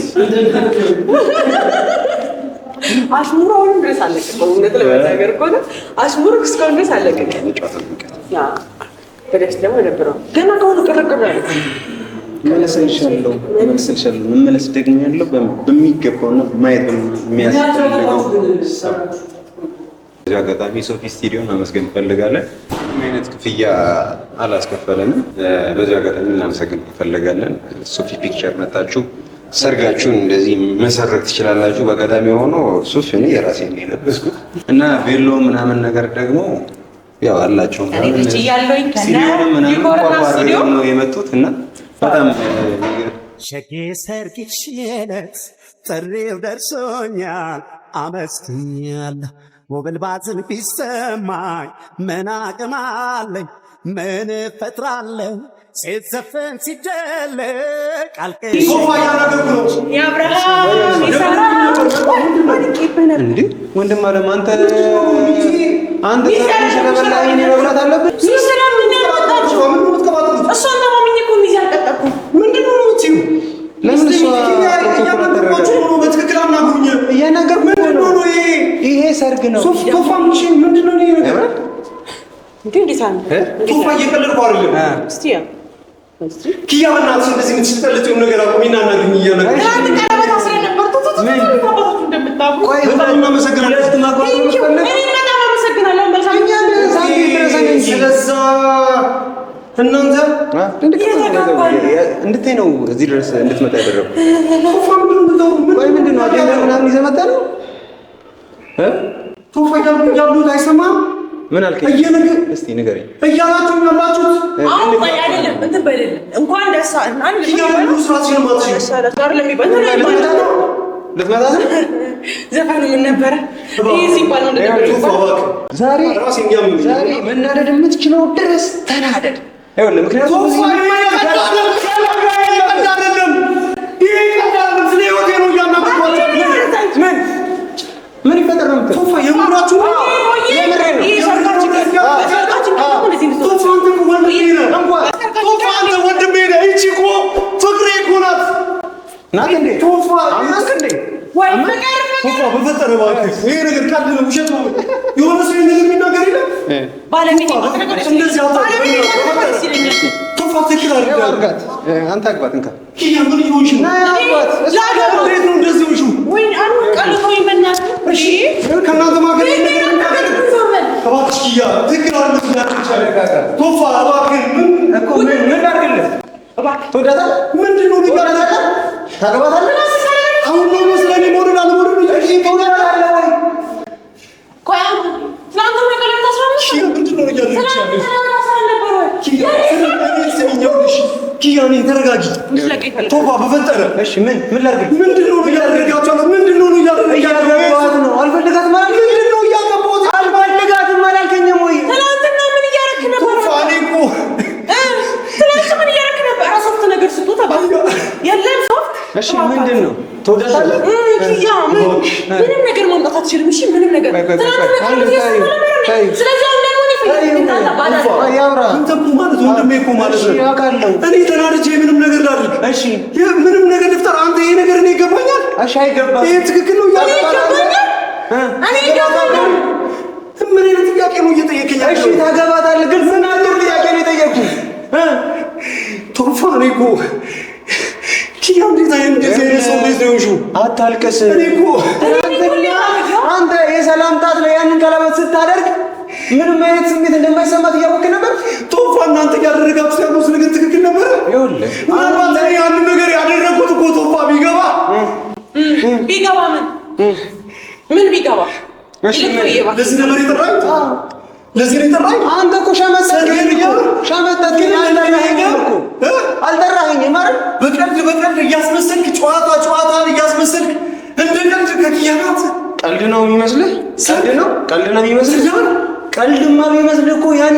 አሽሙሩ አሁን ድረስ አለቀ። እውነት ለመናገር ከሆነ አሽሙሩ እስካሁን ድረስ አለቀ። በደስ ደግሞ ነበረው ገና ከሆኑ ቅርቅር ያለ መለስልሻለሁ መመለስ ደግሞ ያለው በሚገባውና ማየት የሚያስፈልገው እዚህ አጋጣሚ ሶፊ ስቱዲዮን ማመስገን እንፈልጋለን። ምንም አይነት ክፍያ አላስከፈለንም። በዚህ አጋጣሚ እናመሰግን እንፈልጋለን። ሶፊ ፒክቸር መጣችሁ ሰርጋችሁን እንደዚህ መሰረት ትችላላችሁ። በአጋጣሚ ሆኖ ሱፍ እኔ የራሴን ነው የለበስኩት እና ቬሎ ምናምን ነገር ደግሞ ያው አላቸው ምናምን ነው የመጡት እና በጣም ሸጌ ሰርግሽ የለት ጥሪው ደርሶኛል አመስግኛለሁ። ወብል ባዝን ቢሰማኝ ምን አቅም አለኝ? ምን እፈጥራለሁ? ሲዘፈን ሲደለቅ እንዴ ወንድም አለም አንተ ስለበላኝ እኔ መብላት አለብን? ለምን ይሄ ሰርግ ነው። ኪያ በእናትሽ እንደዚህ የምትሽጠልጥው ነገር አቁሚና እናግኝ እያነገርሽ እናንተ እንድትይ ነው እዚህ ድረስ እንድትመጣ ያደረኩት። ምንድን ነው አጀንዳ ምናምን ይዘህ መጣ ነው? ቶፋ ያሉት አይሰማም። ምን አልከኝ? እስቲ ንገረኝ። እያላችሁ ያላችሁት አሁን ቆይ አይደለም እንትን በደለም እንኳን ደስ አንድ ዘፈኑ ምን ነበረ? ይሄ ሲባል ነው ዛሬ መናደድ የምትችለው ድረስ ተናደድ። ይኸውልህ ምክንያቱም ምን ይፈጠር ነው የምትለው? ቶፋ የምራችሁ የምሬን ነው። ቶፋ አንተ ወንድሜ ነህ። ይቺ እኮ ፍቅሬ እኮ ናት። ናት እንዴ? ቶፋ አማንክ እንዴ? ወይ ፍቅር ቶፋ በፈጠረ እባክህ ይሄ ነገር ቀልድ ነው፣ ውሸት ነው። የሆነ ሰው ነገር የሚናገር የለም። ባለቤት እንደዚህ ቶፋ ትክክል አይደለም። አንተ አግባት እንካ ኪያ ምን ይሆንሽ ነው? አግባት እንዴት ነው እንደዚህ ሆንሽ? ወይ አኑ ቀልቶኝ በእናትህ እሺ ከእናንተ ማገር እባክሽ ኪያ ትክክል አይደለም። ቶፋ እባክህ ምን ላድርግልህ? ትወዳታለህ? ምንድን ነው ልታረጋጋ? ታገባታለህ? አሁን ነው መስለኝ ሞራል አለሞራል ልጅ ትወዳታለህ ወይ? ቆይ ትናንትና ነገር ታስራለሽ? ኪያ ምንድን ነው ያደረግሽ? ኪያ እኔ ተረጋጊ። ቶፋ በፈጠረ እሺ ምን ላድርግ? ምንድን ነው እያደረጋችሁ? ምንድን ነው እያገባኋት ነው። አልፈልጋትም አላልከኝም? ምንድን ነው እያገባሁት? አልፈልጋትም አላልከኝም ወይ? ትናንትና ምን እያደረክ ነበር? ቶፋ እኔ እኮ ትናንትና ምን እያደረክ ነበር? ሶፍት ነገር ስጡት የለም ሶፍት። እሺ ምንድን ነው ትወዳታለህ? ኪያ ምንም ነገር ማምጣት አትችልም። እሺ ምንም ነገር ስለዚህ አንተ እኮ ማለት ወንድሜ እኮ ማለት ነው። እኔ ተናድጄ ምንም ነገር ላድርግ? እሺ ምንም ነገር ልፍጠር? አንተ ይሄ ነገር እኔ ይገባኛል? እሺ አይገባም። ይሄ ትክክል ነው ምን አይነት ጥያቄ ነው እየጠየቀኝ? እሺ ታገባታለህ ግን ምን አይነት ጥያቄ ነው የጠየቅኩህ? ቶፋ እኔ እኮ ኪያ እንዴት አይነት ሰው እንዴት ነው የሆንሽው? አታልቅስ። እኔ እኮ አንተ የሰላምታት ላይ ያንን ቀለበት ስታደርግ ምንም አይነት ስሜት እንደማይሰማት እያወቅህ ነበር። ቶፋ እናንተ ያደረጋችሁት ያሉት ነገር ትክክል ነበር። ይኸውልህ ምናልባት እኔ ያንን ነገር ያደረኩት እኮ ቶፋ ቢገባ ምን ቢገባ ለዚህ ነበር የጠራኝ? ለዚህ ነው የጠራኝ? አንተ እኮ ሸመጠጥከኝ እኮ አልጠራኸኝም አይደል? በቀልድ እያስመሰልክ ጨዋታን እያስመሰልክ እንደ ቀልድ ከኪያ ናት። ቀልድ ነው የሚመስልህ? ቀልድ ነው የሚመስልህ? ቀልድማ ቢመስልህ እኮ ያኔ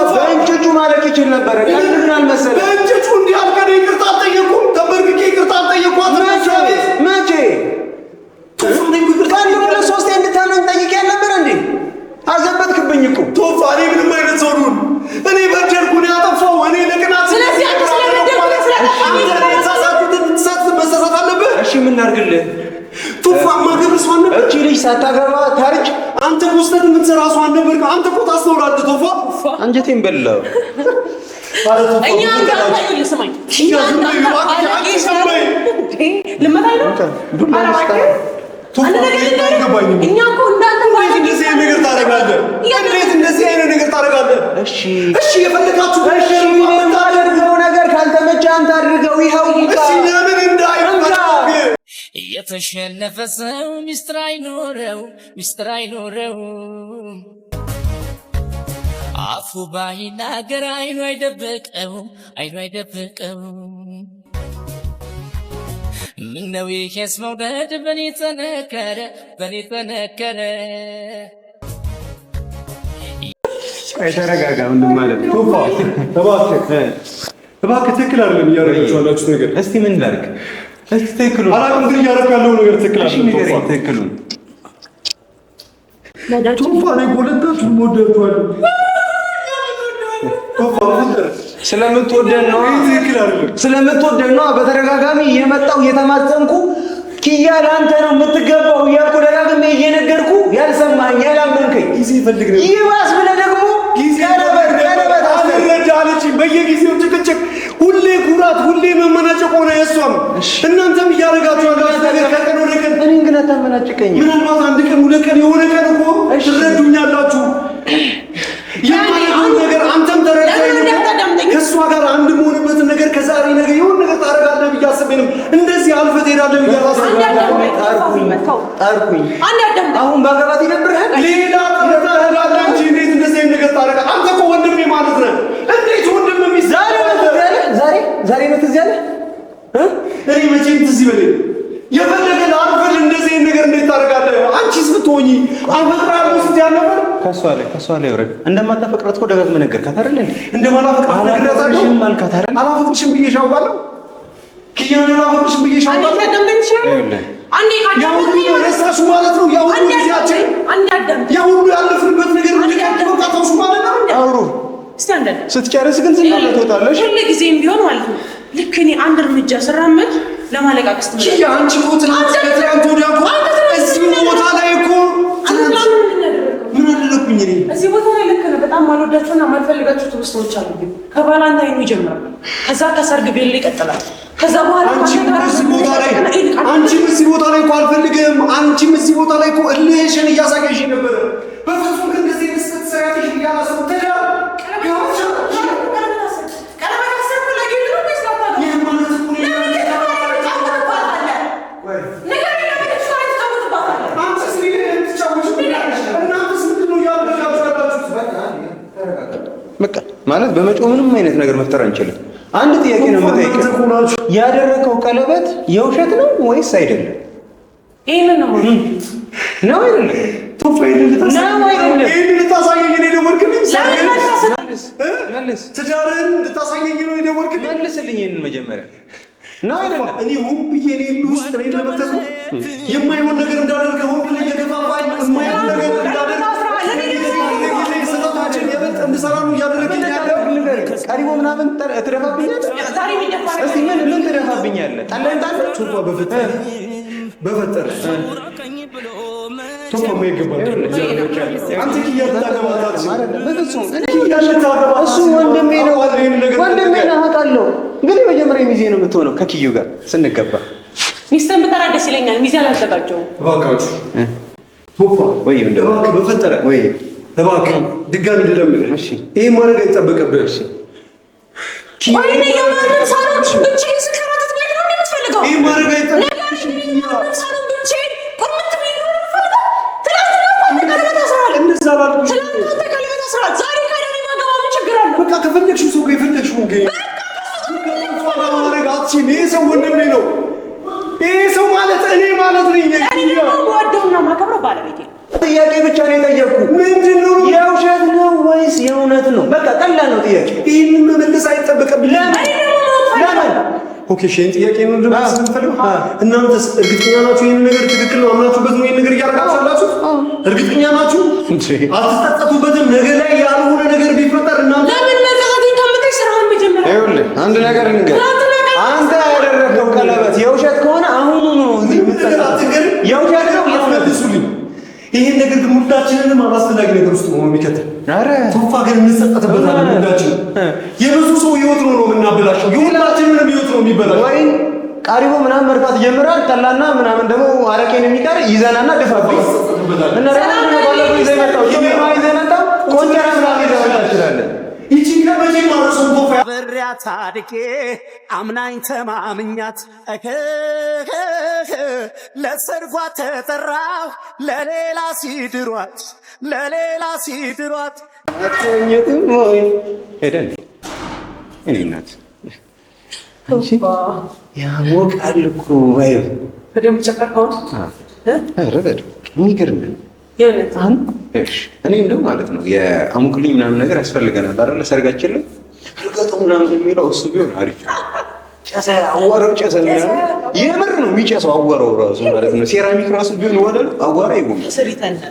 በእንጭጩ ማለቅ ይችል ነበረ። ቀልድ ግን አልመሰለህ። በእንጭጩ እንዲህ አልከኝ። ይቅርታ አልጠየኩም። ተንበርክኬ ይቅርታ አልጠየኳት። መቼ ቶፋ ነኝ ይቅርታ ታርጅ አንተ ውስጠት የምትሰራ ሰው አልነበርክ። አንተ እኮ ታስተውላለህ። ቶፋ አንጀቴን በላው። እኛ አንተ ስማኝ እኛ እኮ እንዳንተ እንደዚህ ነገር ታደርጋለህ? እንዴት እንደዚህ አይነት ነገር ታደርጋለህ? እሺ የፈለጋችሁ የምታደርገው ነገር ካልተመቸ አንተ አድርገው። ይኸው እሺ ለምን እንዳይፈታክ የተሸነፈ ሰው ሚስጥር አይኖረው አፉ ባይናገር አይኑ አይደብቀው ምነው ይሄስ መውደድ በኔ ተነከረ ተረጋጋ ወንድም ማለት ነው። ቶፋ እባክህ ትክክል አይደለም እያደረጋችሁ ያላችሁት ነገር። እስቲ ምን ላድርግ? እስቲ ትክክሉን አላውቅም፣ ግን እያደረኩ ያለው ነገር ትክክል አይደለም። ቶፋ ትክክሉን ቶፋ ላይ ጎለታችሁ ወደድቷል። ቶፋ ስለምትወደን ነው። ትክክል አይደለም። ስለምትወደን ነው። በተደጋጋሚ እየመጣሁ እየተማጸንኩ ኪያ ለአንተ ነው የምትገባው እያልኩ ደጋግሜ እየነገርኩ ያልሰማኝ ያላመንከኝ ጊዜ ይፈልግ ነው። ይባስ ብለህ ደግሞ ቀለበት አለችኝ። በየጊዜው ጭቅጭቅ፣ ሁሌ ኩራት፣ ሁሌ መመናጨቅ ሆነ። የእሷም እናንተም እያደረጋችሁ ያላችሁ ነገር ከቀን ወደ ቀን። እኔን ግን አታመናጭቀኝም። ምናልባት አንድ ቀን ሁለት ቀን የሆነ ቀን እኮ ትረዱኛላችሁ። የማደርገውን ነገር አንተም ተረድተኸኝ ከእሷ ጋር አንድ መሆንበትን ነገር ከዛሬ ነገ የሆነ ነገር ታደርጋለህ ብዬ አስቤንም እንደዚህ አልፈህ ትሄዳለህ ብዬ አላሰብኩም። ጣርኩኝ። አሁን ባገባት ይነብርሃል። ሌላ ታደርጋለህ እንጂ እንዴት እንደዚህ አይነት ነገር ታደርጋለህ? አንተ እኮ ወንድሜ ማለት ነህ። እንዴት ወንድም ዛሬ ነው ትዝ ያለህ? እኔ መቼም ትዝ ይበለኝ የፈለገ ለአልፈል እንደዚህ አይነት ነገር እንዴት ታደርጋለህ? አንቺስ ብትሆኚ አፈቅርሃለሁ ስትያል ነበር። ከእሷ ላይ ወረድ። እንደማታፈቅራት እኮ ደጋግመህ ነገርካት አይደል እንዴ? እንደማላፈቅራት ነግሬያታለሁ። አልካት አይደል? አላፈቅርሽም ብዬሽ አውቃለሁ። ኪያን አላፈቅርሽም ብዬሽ አውቃለሁ። ያ ሁሉ ረሳሽው ማለት ነው። ያ ሁሉ ጊዜያችን፣ ያ ሁሉ ያለፍንበት ነገር እንደቀጥታ ተውሽ ማለት ነው። አውሩ ስትጨርስ ግን ዝም ብለህ ትወጣለሽ። ሁሉ ጊዜም ቢሆን ማለት ነው። ልክ እኔ አንድ እርምጃ ስራመድ ለማለቃቀስ ትመጣለሽ። ያ አንቺ እኮ ትናንት ወዲያ እኮ እዚህ ቦታ ላይ እኮ ምን አደረኩኝ እኔ? እዚህ ቦታ ላይ ልክ ነው። በጣም ማልወዳቸውና ማልፈልጋቸው ትውስታዎች አሉብኝ። ከባላንታይኑ ይጀምራል። ከዛ ከሰርግ ቤል ይቀጥላል። ከዛ በኋላ አንቺም እዚህ ቦታ ላይ እኮ አልፈልግም። አንቺም እዚህ ቦታ ላይ እኮ እልህሽን እያሳየሽ ነበር። በፍጹም ግን እንደዚህ ስህተት ትሰሪያለሽ ብዬ አላሰብኩም። በቃ ማለት በመጮህ ምንም አይነት ነገር መፍጠር አንችልም። አንድ ጥያቄ ነው የምጠይቀው። ያደረከው ቀለበት የውሸት ነው ወይስ አይደለም? ይሄንን ነው ነው አይደለም? ልታሳየኝ ነው የደወልክልኝ? መልስ። ትዳርህን ልታሳየኝ ነው የደወልክልኝ? መልስልኝ ይሄንን መጀመሪያ። ነው አይደለም? እኔ ሆን ብዬ ውስጥ ለመክተት ነው የማይሆን ነገር እንዳደርገ ሆን ብዬ የገፋፋኝ የማይሆን ነገር እንዳደርግ እንድሰራ ነው እያደረግኝ ያለው። ቀሪቦ ምናምን ትደፋብኛለህ። እስቲ ምን ትደፋብኛለህ? ጠላን ቶፋ በፈጠረ ቶፋ ማይገባል። አንተ ኪያ ታገባታለህ ማለት ነው። በፍጹም እሱ ወንድሜ ነው። ወንድሜ ነው አውቃለሁ። ግን የመጀመሪያ ሚዜ ነው የምትሆነው ከኪዩ ጋር ስንገባ። ሚስትህን ብጠራ ደስ ይለኛል። ሚዜ አላዘጋጀሁም። እባካችሁ ቶፋ ወይ እባክህ በፈጠረ ወይ እባክህ ድጋሚ ልለምንህ። እሺ ይሄ ማድረግ አይጠበቅብህ። እሺ ወይኔ የማንም ሳሎን ብቻዬን ስከራተት ነው የምትፈልገው? ይሄ ማድረግ አይጠበቅብህ። ሳሎን ብቻዬን ቁርምት ብዬ ነው የምፈልገው። ትናንትና ቀለበት አስራል። እንደዛ አላልኩም። ትናንትና ቀለበት አስራል። ዛሬ ከደኔ ማገባ ምን ችግር አለ? በቃ ከፈለግሽው ሰው ጋር የፈለግሽውን ግን ማድረግ አትችይም። ይሄ ሰው ወንድሜ ነው። ይሄ ሰው ማለት እኔ ማለት ነኝ። እኔ ደግሞ የምወደውና የማከብረው ባለቤቴ ነው። ጥያቄ ብቻ ነው የጠየቅኩ። ምንድን ነው የውሸት ነው ወይስ የእውነት ነው? በቃ ቀላል ነው ጥያቄ። ይህንን መመለስ አይጠበቅብኝ። ለምን? ኦኬ ሼን ጥያቄ ነው እንደማስ እንፈልግ። እናንተስ እርግጠኛ ናችሁ ይሄን ነገር ትክክል ነው አምናችሁበት ነው ይሄን ነገር እያደረጋችሁ ያላችሁ? እርግጠኛ ናችሁ? አትጠጠቱበትም? ነገ ላይ ያልሆነ ነገር ቢፈጠር እናንተ ለምን መቀጣቱን ከምታይ ስራውን መጀመሪያ ይኸውልህ አንድ ነገር እንገር። አንተ ያደረገው ቀለበት የውሸት ከሆነ አሁኑ ነው እዚህ የምትጠጣ። የውሸት ነው መልሱልኝ። ይሄን ነገር ግን ሁላችንንም አላስፈላጊ ነገር ውስጥ ነው የሚከተል። ኧረ ቶፋ ግን እንሰጠትበታለን። ሁላችን የብዙ ሰው ህይወት ነው የምናበላሸው። የሁላችንንም ህይወት ነው የሚበላሸው። ወይ ቃሪቦ ምናምን መርካት ጀምራል። ጠላና ምናምን ደግሞ አረቄን የሚቀር ይዘናና ደፋብኝ እና ደግሞ ባለፈው ይዘህ መጣው ይዘህ መጣው ቆንጨራ ምናምን ይዘህ መጣ ትችላለህ። ይቺ ከመቼ ማረሰው ቶፋ በሪያት አድጌ አምናኝ ተማምኛት ለሰርጓ ተጠራሁ ለሌላ ሲድሯት አትኘትም ወይ ሄደን እኔ እናት ያሞቃል እኮ ወይ በደምብ ጨፈርከው? ኧረ በደምብ የሚገርም እኔ እንደው ማለት ነው የአሙቅልኝ ምናምን ነገር ያስፈልገናል አይደለ? ሰርጋችን ላይ እርገጡ ምናምን የሚለው እሱ ቢሆን አሪፍ ጨሰ አዋራው ጨሰ የምር ነው የሚጨሰው አዋራው ራሱ ማለት ነው። ሴራሚክ ራሱ ቢሆን ወደል አዋራ ይጎም ስሪተና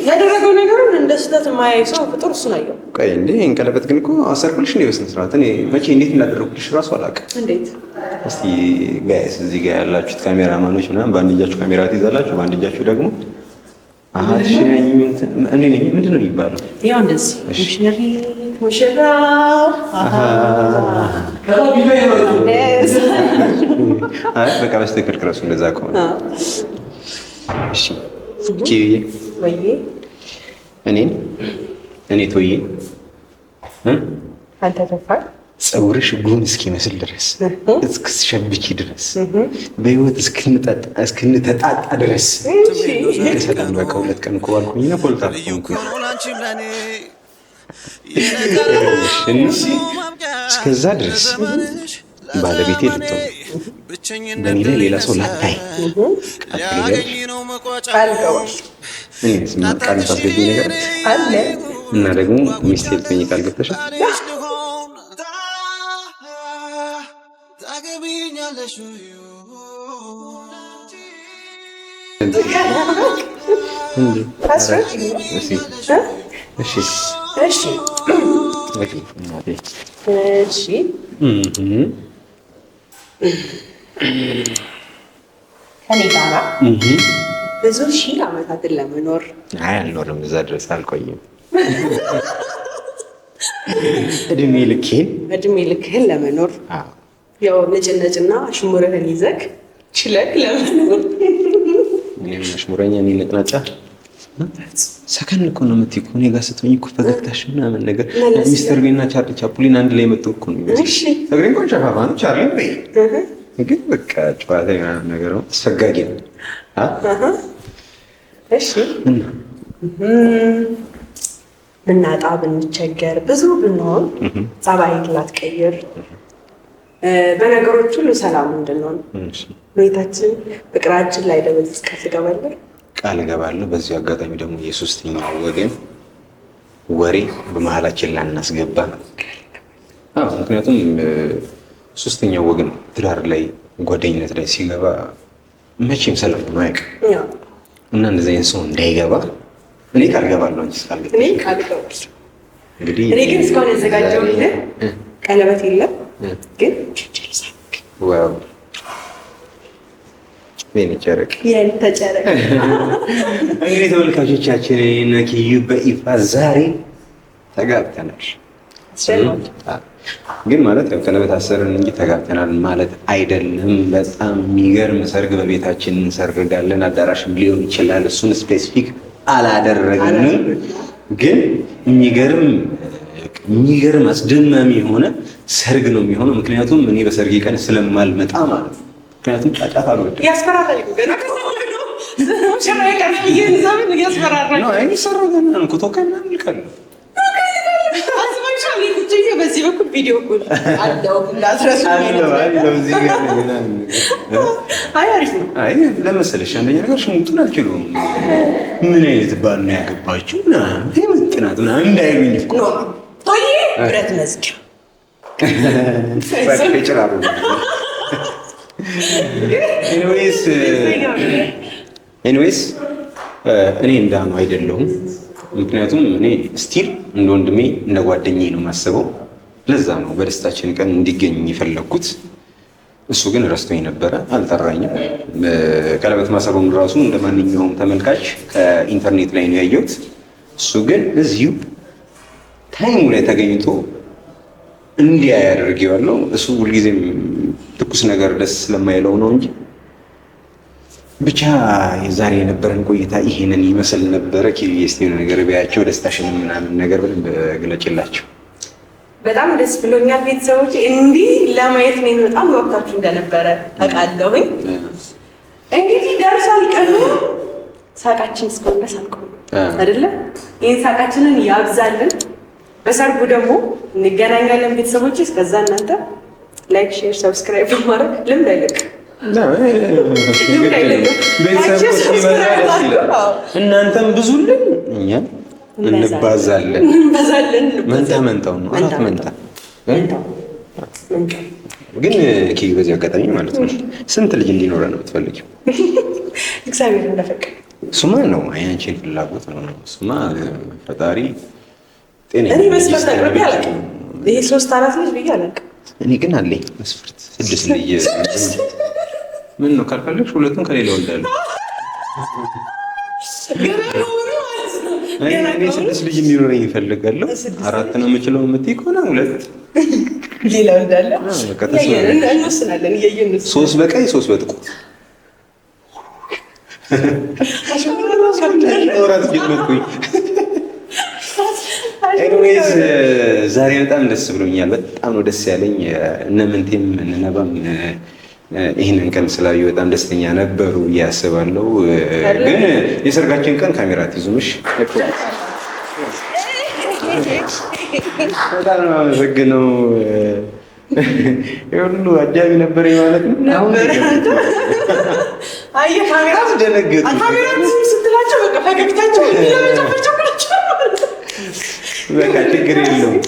ያደረገው ነገሩን እንደ ስህተት የማያይ ሰው ፍጡር እሱ ነው። ቆይ እንዴ እንቀለበት ግን እኮ አሰርኩልሽ ነው በስነ ስርዓት። እኔ መቼ እንዴት እንዳደረኩልሽ ራሱ አላውቅም። እንዴት እስቲ ጋይስ እዚህ ጋር ያላችሁት ካሜራማኖች ምናምን በአንድ እጃችሁ ካሜራ ትይዛላችሁ፣ በአንድ እጃችሁ ደግሞ አሃሽኝ እኔ ነኝ ምንድን ነው የሚባለው? ያው እንደዚህ ሙሽራ በቃ በስተክል ክረሱ እንደዛ ከሆነ እሺ ኪዬ ወይዬ እኔ ቶዬ አንተ ተፋል ፀጉርሽ ጉን እስኪመስል ድረስ እስክትሸብኪ ድረስ በህይወት እስክንተጣጣ ድረስ ሰላም በቃ 2 ቀን እኮ አልኩኝ ነው ፖልታ እስከዛ ድረስ ባለቤቴ ልትሆን በእኔ ላይ ሌላ ሰው ላታይ ቃል ታስገቢ ነገር አለ እና ደግሞ ሚስቴ ልትሆኝ ቃል ገብተሻል። ከኔ ጋራ ብዙ ሺህ ዓመታትን ለመኖር አልኖርም፣ እዛ ድረስ አልቆይም። እድሜ ልክህን ለመኖር ያው ነጭነጭና አሽሙርህን ይዘህ ችለህ ለመኖር እኔም አሽሙረኛ እኔ ነጭናጫ ሰከን እኮ ነው የምትይው እኮ እኔ ጋር ስትሆኝ እኮ ፈገግታሽ ምናምን ነገር ሚስተር ቢና ቻርሊ ቻፕሊን አንድ ላይ መጥተው እኮ ነው የሚመስለው። እግሬ እንኳን ሸፋፋ ነው ቻርሊ በይ ግን በቃ ጨዋታ ምናምን ነገር ነው አስፈጋጊ ነው። እሺ ብናጣ ብንቸገር ብዙ ብንሆን ጸባይ ላትቀይር በነገሮች ሁሉ ሰላም እንድንሆን ቤታችን ፍቅራችን ላይ ደበዝ ቃል እገባለሁ። በዚህ አጋጣሚ ደግሞ የሶስተኛው ወገን ወሬ በመሀላችን ላናስገባ። ምክንያቱም ሶስተኛው ወገን ትዳር ላይ ጓደኝነት ላይ ሲገባ መቼም ሰላም ነው አያውቅም እና እንደዚህ አይነት ሰው እንዳይገባ እኔ ቃል እገባለሁ። እንግዲህ እኔ ግን እስካሁን ያዘጋጀሁልህ ቀለበት የለም ግን ዋው ምን ጨረቅ ተጨረቅ። እንግዲህ ተመልካቾቻችን እና ኪዩ በይፋ ዛሬ ተጋብተናል። ግን ማለት ያው ቀለበት አሰርን እንጂ ተጋብተናል ማለት አይደለም። በጣም የሚገርም ሰርግ በቤታችን እንሰርጋለን። አዳራሽም ሊሆን ይችላል። እሱን ስፔሲፊክ አላደረግንም። ግን የሚገርም አስደማሚ የሆነ ሰርግ ነው የሚሆነው። ምክንያቱም እኔ በሰርጌ ቀን ስለማልመጣ ማለት ነው። ምክንያቱም ጫጫታ አልወድም። ያስፈራራል እኮ ገና ሸራይ ቀን ይዘምን ያስፈራራል ነው። አይ ሰራገና ነው ኮቶከና ልቀል አስባሻል ይኩጂ በዚህ በኩል ቪዲዮ ኮል አለው እንዳትረሱ እዚህ ጋር ነው። አሪፍ ነው። ለመሰለሽ አንደኛ ነገር ሽሙጡን አልችልም። ምን አይነት ባል ነው ያገባችሁ ምናምን ጥናት ምናምን እንዳይሉኝ እኮ ቶይ ብረት መዝጊያ ሳይክ ይችላል። ኤኒዌይስ እኔ እንዳኑ አይደለሁም። ምክንያቱም እኔ ስቲል እንደ ወንድሜ እንደ ጓደኛዬ ነው የማስበው። ለዛ ነው በደስታችን ቀን እንዲገኝ የፈለግኩት። እሱ ግን ረስቶኝ ነበረ፣ አልጠራኝም። ቀለበት ማሰሩን ራሱ እንደማንኛውም ተመልካች ከኢንተርኔት ላይ ነው ያየሁት። እሱ ግን እዚሁ ታይሙ ላይ ተገኝቶ እንዲያ ያደርገዋለሁ። እሱ ሁልጊዜም ትኩስ ነገር ደስ ስለማይለው ነው እንጂ ብቻ የዛሬ የነበረን ቆይታ ይሄንን ይመስል ነበረ። ኪዩኤስ የሆነ ነገር ቢያቸው ደስታሽን ምናምን ነገር ብለን በግለጭላቸው። በጣም ደስ ብሎኛል ቤተሰቦች። እንዲህ ለማየት ነው በጣም ወቅታችሁ እንደነበረ አውቃለሁኝ። እንግዲህ ደርሷል ቀኑ። ሳቃችን እስከሆነ ድረስ አልቆም አይደለ? ይህን ሳቃችንን ያብዛልን። በሰርጉ ደግሞ እንገናኛለን ቤተሰቦች። እስከዛ እናንተ ላይክ፣ ሼር፣ ሰብስክራይብ በማድረግ ልምድ አይለቅም። እናንተም ብዙልን እኛም እንባዛለን። መንታ መንታው ነው አራት መንታ ግን ኪዩ በዚህ አጋጣሚ ማለት ነው ስንት ልጅ እንዲኖረ ነው የምትፈልጊው? እግዚአብሔር እንደፈቀደ። እሱማ ነው አንቺን ፍላጎት ነው። እሱማ ፈጣሪ ጤነኛ እኔ መስፈርት አቅርቤ አላውቅም። ይሄ 3-4 ልጅ ብዬ አላውቅም። እኔ ግን አለኝ መስፈርት 6 ልጅ። ምን ነው ካልፈለግሽ ሁለቱን ከሌላ ወልዳለሁ። እኔ 6 ልጅ እንዲኖረኝ እፈልጋለሁ። 4 ነው የምችለው የምትይ ከሆነ 2 ሌላ ወልዳለሁ። እንወስናለን። 3 በቀይ 3 በጥቁር ወራት ጀመርኩኝ። ኤኒዌይስ ዛሬ በጣም ደስ ብሎኛል። በጣም ነው ደስ ያለኝ። እነ ምንቴም እነ ነባም ይህንን ቀን ስላዩ በጣም ደስተኛ ነበሩ እያስባለሁ። ግን የሰርጋችን ቀን ካሜራ ትይዙምሽ። በጣም ነው አመሰግነው። የሁሉ አጃቢ ነበር ማለት ነው። አየህ ካሜራ አስደነገጡ። ካሜራ ስትላቸው በቃ ፈገግታቸው የሚለበቻቸው በቃ ችግር የለውም።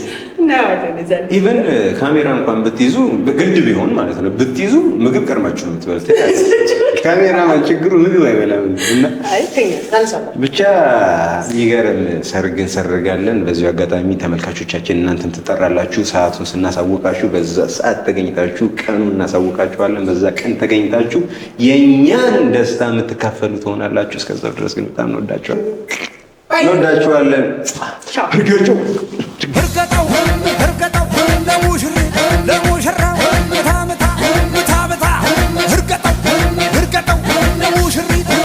ኢቨን ካሜራ እንኳን ብትይዙ ግድ ቢሆን ማለት ነው ብትይዙ ምግብ ቀድማችሁ ነው የምትበሉት። ካሜራ ችግሩ ምግብ አይበላም እና ብቻ ይገርም ሰርግ እንሰርጋለን። በዚሁ አጋጣሚ ተመልካቾቻችን እናንተም ትጠራላችሁ። ሰዓቱን ስናሳውቃችሁ በዛ ሰዓት ተገኝታችሁ ቀኑን እናሳውቃችኋለን። በዛ ቀን ተገኝታችሁ የእኛን ደስታ የምትካፈሉ ትሆናላችሁ። እስከዛው ድረስ ግን በጣም እንወዳችኋለን።